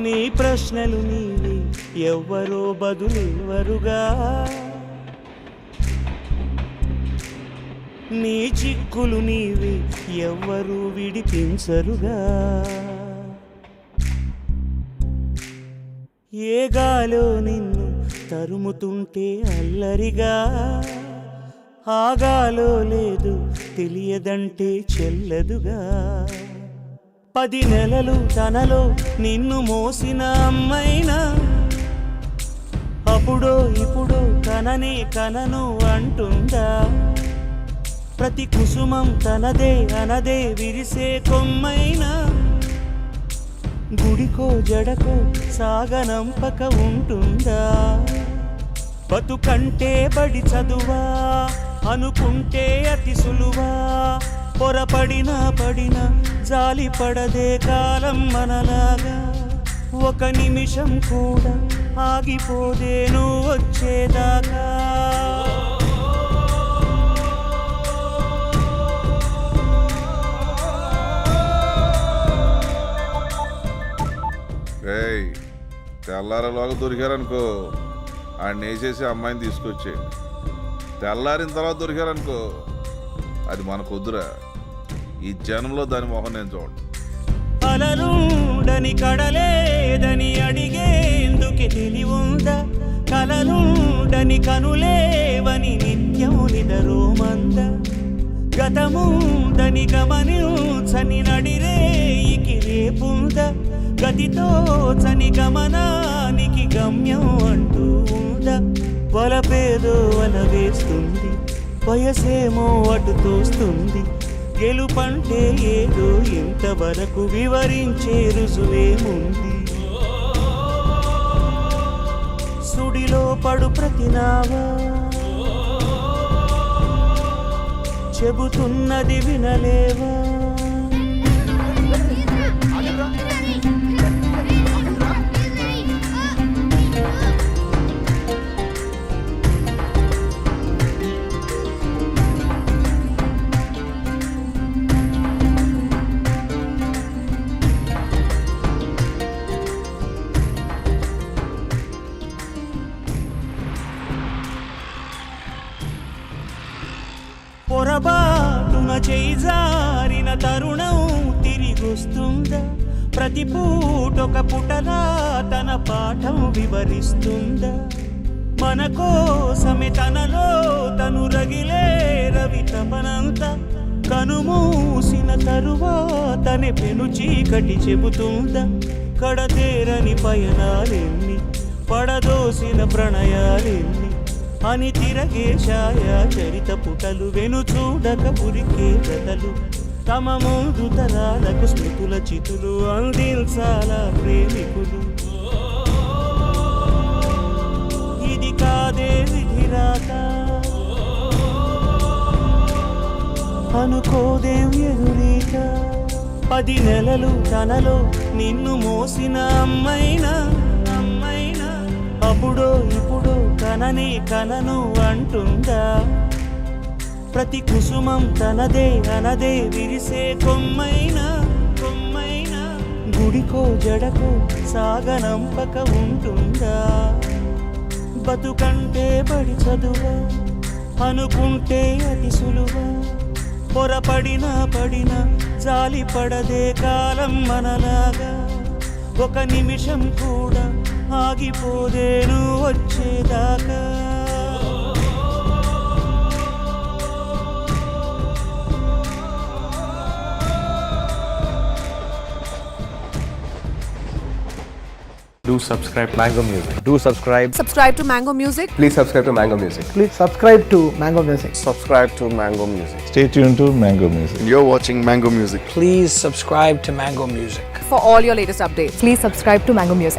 నీ ప్రశ్నలు నీవి ఎవ్వరో బదులెవ్వరుగా, నీ చిక్కులు నీవి ఎవ్వరూ విడిపించరుగా. ఏ గాలో నిన్ను తరుముతుంటే అల్లరిగా, ఆగాలో లేదు తెలియదంటే చెల్లదుగా. 10 నెలలు తనలో నిన్ను మోసిన అమ్మైనా, అప్పుడో ఇప్పుడో కననే కనను అంటుందా. ప్రతి కుసుమం తనదే అనదే విరిసే కొమ్మైనా, గుడికో జడకో సాగనంపక ఉంటుందా. బతుకంటే బడి చదువా అనుకుంటే అతి సులువా, పొరపడినా పడినా జాలి పడదే కాలం మనలాగా. ఒక నిమిషం కూడా ఆగిపోదే నువ్వు వచ్చేదాకా. తెల్లారలోగా దొరికారనుకో, ఆడిని వేసేసి అమ్మాయిని తీసుకొచ్చేయండి. తెల్లారిన తర్వాత దొరికారనుకో, అది మనకొద్దురా. ఈ జనంలో దాని మొహం నేను చూడండి. అలలుండని కడలేదని అడిగేందుకే తెలివుందా, కలలుండని కనులేవని నిత్యం నిదరోమంద. గతముందని గమనించని నడిరేయికి రేపుందా, గతితో చని గమనానికి గమ్యం అంటూ ఉందా. వలపేదో వల వేస్తుంది, వయసేమో అటు తోస్తుంది. గెలుపంటే ఏదో ఇంతవరకు వివరించే రుజువేముంది. సుడిలో పడు ప్రతినావా చెబుతున్నది వినలేవా. పొరబాటున చేజారిన తరుణం తిరిగొస్తుందా, ప్రతి పూటొక పుటలా తన పాఠం వివరిస్తుందా. మన కోసమే తనలో తను రగిలే రవి తపనంతా, కనుమూసిన తరువాతనే పెను చీకటి చెబుతుందా. కడతేరని పయనాలెన్ని, పడదోసిన ప్రణయాలెన్ని అని తిరగే ఛాయా చరిత పుటలు. వెను చూడక పురికే కథలు, తమ ముందు తరాలకు స్మృతుల చితులు అందించాలా ప్రేమికులు. ఇది కాదే విధిరాత అనుకోదేం ఎదురీత. 10 నెలలు తనలో నిన్ను మోసిన అమ్మైనా, అప్పుడో ఇప్పుడో కననే కనను అంటుందా. ప్రతి కుసుమం తనదే అనదే విరిసే కొమ్మైనా, గుడికో జడకో సాగనంపక ఉంటుందా. బతుకంటే బడి చదువా అనుకుంటే అతి సులువా, పొరపడినా పడినా జాలి పడదే కాలం మనలాగా. ఒక నిమిషం కూడా ఆగిపోదేను వచ్చేదాకా. Do subscribe Mango Music. Do subscribe. Subscribe to Mango Music. Please subscribe to Mango Music. Please subscribe to Mango Music. Subscribe to Mango Music. Stay tuned to Mango Music. You're watching Mango Music. Please subscribe to Mango Music. For all your latest updates, Please subscribe to Mango Music.